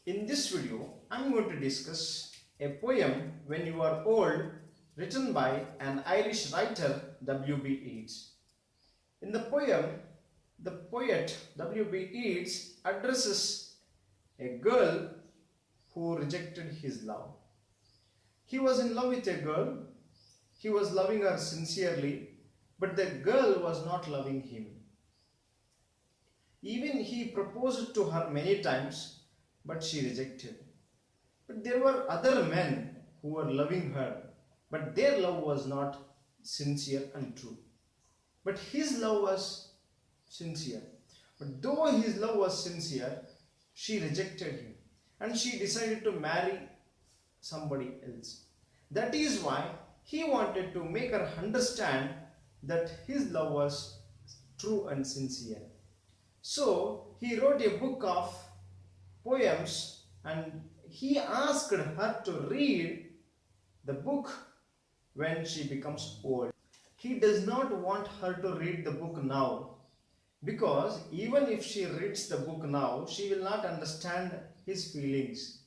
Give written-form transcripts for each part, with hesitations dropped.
In this video, I am going to discuss a poem When You Are Old, written by an Irish writer W.B. Yeats. In the poem, the poet W.B. Yeats addresses a girl who rejected his love. He was in love with a girl, he was loving her sincerely, but the girl was not loving him. Even he proposed to her many times, but she rejected. But there were other men who were loving her, but their love was not sincere and true. But his love was sincere. But though his love was sincere, she rejected him and she decided to marry somebody else. That is why he wanted to make her understand that his love was true and sincere. So he wrote a book of poems and he asked her to read the book when she becomes old. He does not want her to read the book now, because even if she reads the book now, she will not understand his feelings.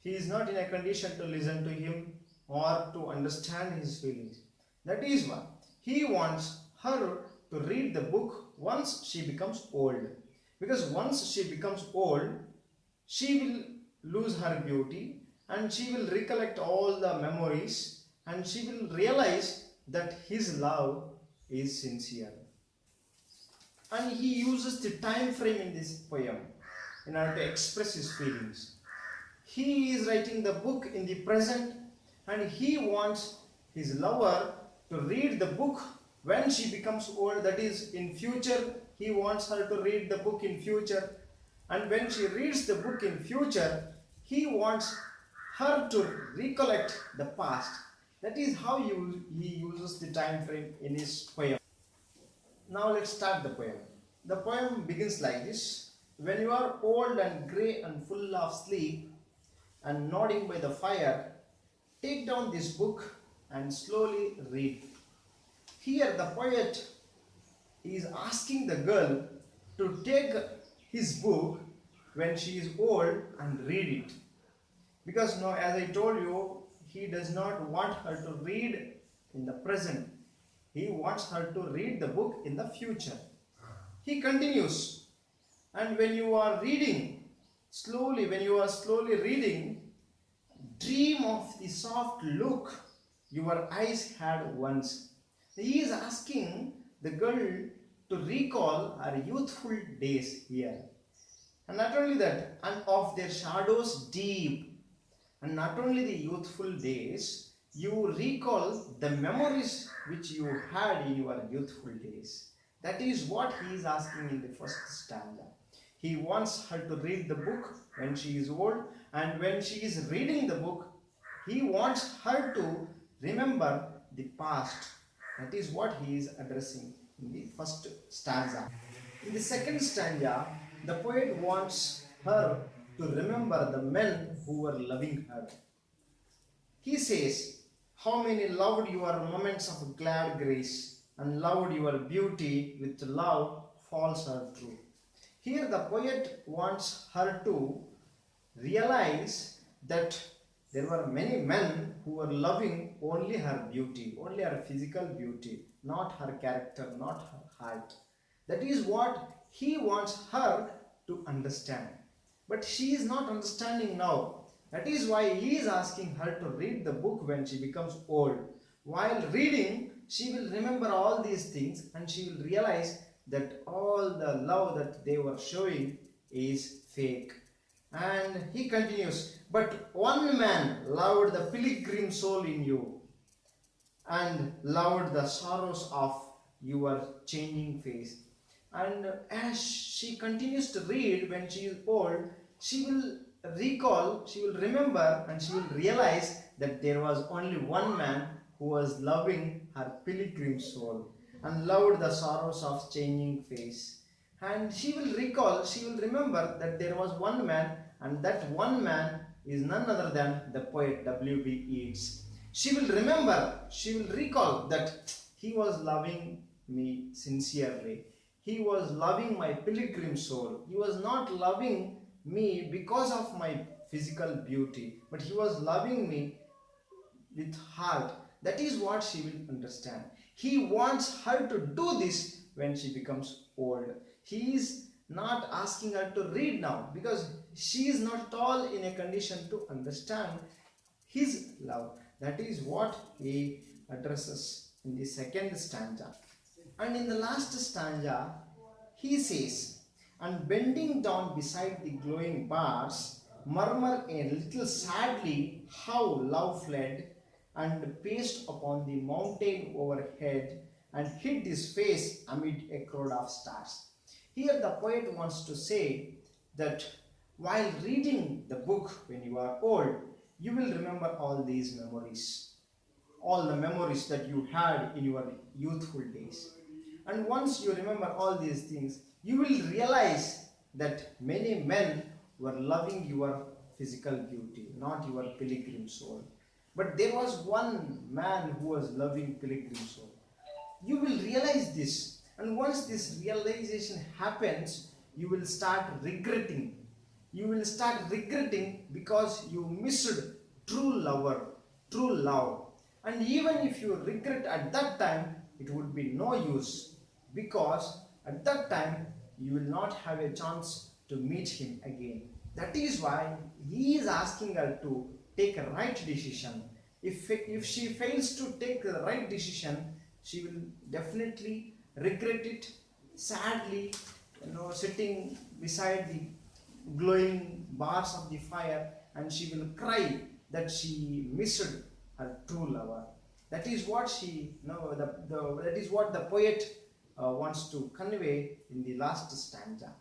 He is not in a condition to listen to him or to understand his feelings. That is why he wants her to read the book once she becomes old. Because once she becomes old, she will lose her beauty and she will recollect all the memories and she will realize that his love is sincere. And he uses the time frame in this poem in order to express his feelings. He is writing the book in the present and he wants his lover to read the book when she becomes old, that is in future. He wants her to read the book in future, and when she reads the book in future, he wants her to recollect the past. That is how he uses the time frame in his poem. Now let's start the poem. The poem begins like this. When you are old and grey and full of sleep and nodding by the fire, take down this book and slowly read. Here the poet is asking the girl to take his book when she is old and read it. Because now, as I told you, he does not want her to read in the present. He wants her to read the book in the future. He continues, and when you are reading slowly, reading, dream of the soft look your eyes had once. He is asking the girl to recall her youthful days here. And not only that, and of their shadows deep. And not only the youthful days, you recall the memories which you had in your youthful days. That is what he is asking in the first stanza. He wants her to read the book when she is old, and when she is reading the book, he wants her to remember the past. That is what he is addressing in the first stanza. In the second stanza, the poet wants her to remember the men who were loving her. He says, how many loved your moments of glad grace and loved your beauty with love false or true. Here the poet wants her to realize that there were many men who were loving only her beauty, only her physical beauty, not her character, not her heart. That is what he wants her to understand. But she is not understanding now. That is why he is asking her to read the book when she becomes old. While reading, she will remember all these things and she will realize that all the love that they were showing is fake. And he continues, but one man loved the pilgrim soul in you and loved the sorrows of your changing face. And as she continues to read when she is old, she will recall, she will remember, and she will realize that there was only one man who was loving her pilgrim soul and loved the sorrows of changing face. And she will recall, she will remember that there was one man, and that one man is none other than the poet W.B. Yeats. She will remember, she will recall that he was loving me sincerely. He was loving my pilgrim soul. He was not loving me because of my physical beauty, but he was loving me with heart. That is what she will understand. He wants her to do this when she becomes old. He is not asking her to read now because she is not at all in a condition to understand his love. That is what he addresses in the second stanza. And in the last stanza, he says, and bending down beside the glowing bars, murmur a little sadly how love fled and paced upon the mountain overhead and hid his face amid a crowd of stars. Here the poet wants to say that while reading the book when you are old, you will remember all these memories, all the memories that you had in your youthful days. And once you remember all these things, you will realize that many men were loving your physical beauty, not your pilgrim soul. But there was one man who was loving pilgrim soul. You will realize this, and once this realization happens, you will start regretting. You will start regretting because you missed true lover, true love. And even if you regret at that time, it would be no use because at that time you will not have a chance to meet him again. That is why he is asking her to take a right decision. If she fails to take the right decision, she will definitely regret it sadly, sitting beside the glowing bars of the fire, and she will cry that she missed her true lover. That is what that is what the poet wants to convey in the last stanza.